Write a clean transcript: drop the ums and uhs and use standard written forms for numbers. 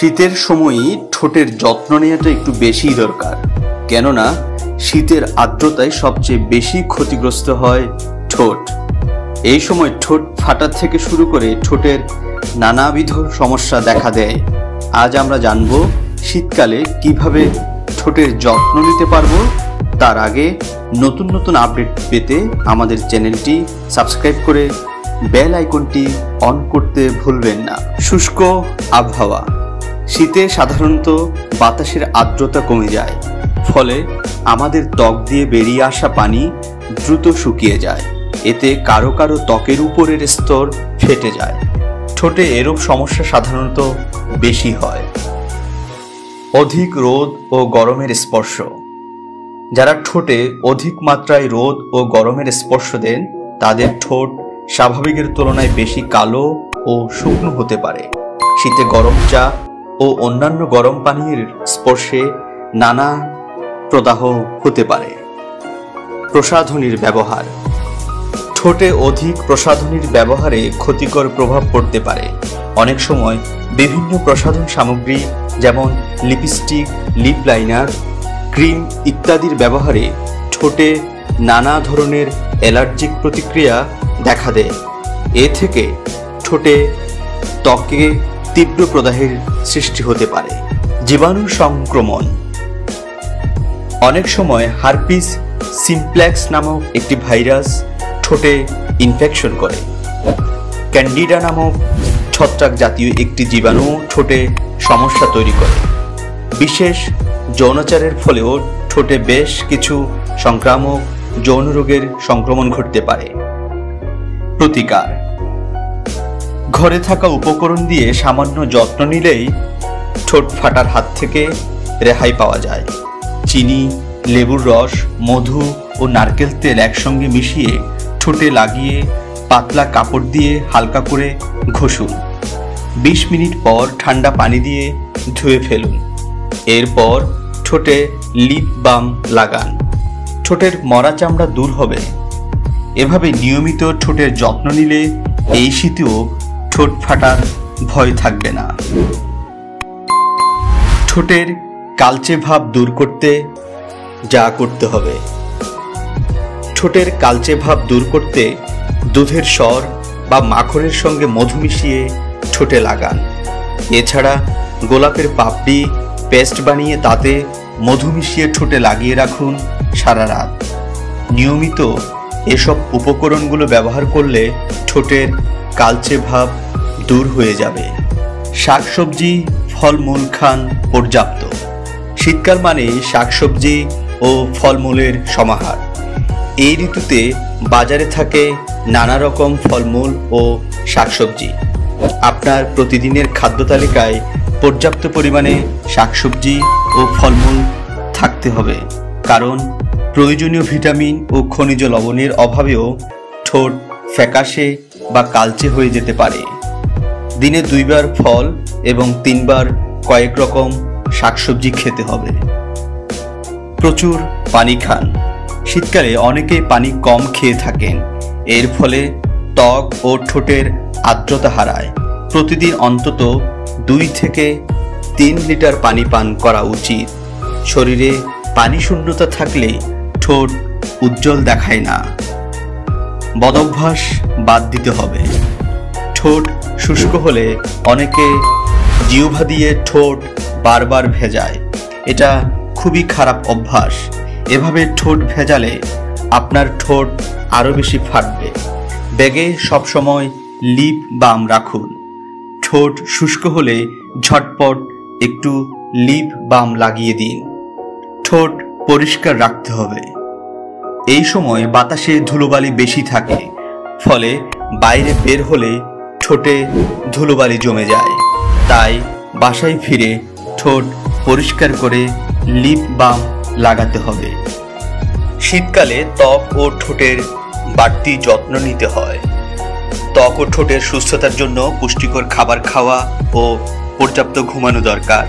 শীতের সময়ই ঠোঁটের যত্ন নেওয়াটা একটু বেশি দরকার, কেননা শীতের আর্দ্রতায় সবচেয়ে বেশি ক্ষতিগ্রস্ত হয় ঠোঁট। এই সময় ঠোঁট ফাটা থেকে শুরু করে ঠোঁটের নানাবিধ সমস্যা দেখা দেয়। আজ আমরা জানব শীতকালে কিভাবে ঠোঁটের যত্ন নিতে পারবো। তার আগে নতুন নতুন আপডেট পেতে আমাদের চ্যানেলটি সাবস্ক্রাইব করে বেল আইকনটি অন করতে ভুলবেন না। শুষ্ক আবহাওয়া, শীতে সাধারণত বাতাসের আর্দ্রতা কমে যায়, ফলে আমাদের ত্বক দিয়ে বেরিয়ে আসা পানি দ্রুত শুকিয়ে যায়। এতে কারো কারো ত্বকের উপরের স্তর ফেটে যায়। ঠোঁটে এরূপ সমস্যা সাধারণত বেশি হয়। অধিক রোদ ও গরমের স্পর্শ, যারা ঠোঁটে অধিক মাত্রায় রোদ ও গরমের স্পর্শ দেন তাদের ঠোঁট স্বাভাবিকের তুলনায় বেশি কালো ও শুকনো হতে পারে। শীতে গরম চা ও অন্যান্য গরম পানীয়ের স্পর্শে নানা প্রদাহ হতে পারে। প্রসাধনীর ব্যবহার, ঠোঁটে অধিক প্রসাধনীর ব্যবহারে ক্ষতিকর প্রভাব পড়তে পারে। অনেক সময় বিভিন্ন প্রসাধন সামগ্রী যেমন লিপস্টিক, লিপ লাইনার, ক্রিম ইত্যাদির ব্যবহারে ঠোঁটে নানা ধরনের অ্যালার্জিক প্রতিক্রিয়া দেখা দেয়। এ থেকে ঠোঁটে ত্বকে তীব্র প্রদাহের সৃষ্টি হতে পারে। জীবাণু সংক্রমণ, অনেক সময় হারপিস সিমপ্লেক্স নামক একটি ভাইরাস ঠোঁটে ইনফেকশন করে। ক্যান্ডিডা নামক ছত্রাক জাতীয় একটি জীবাণু ঠোঁটে সমস্যা তৈরি করে। বিশেষ যৌনাচারের ফলেও ঠোঁটে বেশ কিছু সংক্রামক যৌন রোগের সংক্রমণ ঘটতে পারে। প্রতিকার, ঘরে থাকা উপকরণ দিয়ে সামান্য যত্ন নিলেই ঠোঁট ফাটার হাত থেকে রেহাই পাওয়া যায়। চিনি, লেবুর রস, মধু ও নারকেল তেল একসঙ্গে মিশিয়ে ঠোঁটে লাগিয়ে পাতলা কাপড় দিয়ে হালকা করে ঘষুন। 20 মিনিট পর ঠান্ডা পানি দিয়ে ধুয়ে ফেলুন। এরপর ঠোঁটে লিপ বাম লাগান। ঠোঁটের মরা চামড়া দূর হবে। এভাবে নিয়মিত ঠোঁটের যত্ন নিলে এই শীতেও ঠোঁট ফাটার ভয় থাকবে না। ঠোঁটের কালচে ভাব দূর করতে যা করতে হবে, ঠোঁটের কালচে ভাব দূর করতে দুধের স্বর বা মাখনের সঙ্গে মধু মিশিয়ে ঠোঁটে লাগান। এছাড়া গোলাপের পাপড়ি পেস্ট বানিয়ে তাতে মধু মিশিয়ে ঠোঁটে লাগিয়ে রাখুন সারা রাত। নিয়মিত এসব উপকরণগুলো ব্যবহার করলে ঠোঁটের কালচে ভাব দূর হয়ে যাবে। শাকসবজি, ফলমূল খান পর্যাপ্ত। শীতকাল মানে শাকসবজি ও ফলমূলের সমাহার। এই ঋতুতে বাজারে থাকে নানা রকম ফলমূল ও শাকসবজি। আপনার প্রতিদিনের খাদ্য তালিকায় পর্যাপ্ত পরিমাণে শাকসবজি ও ফলমূল থাকতে হবে, কারণ প্রয়োজনীয় ভিটামিন ও খনিজ লবণের অভাবেও ঠোঁট ফ্যাকাশে বা কালচে হয়ে যেতে পারে। দিনে 2 বার ফল এবং 3 বার কয়েক রকম শাকসবজি খেতে হবে। প্রচুর পানি খান। শীতকালে অনেকেই পানি কম খেয়ে থাকেন। এর ফলে ত্বক ও ঠোঁটের আর্দ্রতা হারায়। প্রতিদিন অন্তত 2 থেকে 3 লিটার পানি পান করা উচিত। শরীরে পানি শূন্যতা থাকলে ঠোঁট উজ্জ্বল দেখায় না। বদভ্যাস বাদ দিতে হবে। ঠোঁট শুষ্ক হলে অনেকে জিহ্বা দিয়ে ঠোঁট বারবার ভেজায়। এটা খুবই খারাপ অভ্যাস। এভাবে ঠোঁট ভেজালে আপনার ঠোঁট আরও বেশি ফাটবে। ব্যাগে সবসময় লিপ বাম রাখুন। ঠোঁট শুষ্ক হলে ঝটপট একটু লিপ বাম লাগিয়ে দিন। ঠোঁট পরিষ্কার রাখতে হবে। এই সময় বাতাসে ধুলোবালি বেশি থাকে, ফলে বাইরে বের হলে ঠোঁটে ধুলোবালি জমে যায়। তাই বাসায় ফিরে ঠোঁট পরিষ্কার করে লিপ বাম লাগাতে হবে। শীতকালে ত্বক ও ঠোঁটের বাড়তি যত্ন নিতে হয়। ত্বক ও ঠোঁটের সুস্থতার জন্য পুষ্টিকর খাবার খাওয়া ও পর্যাপ্ত ঘুমানো দরকার।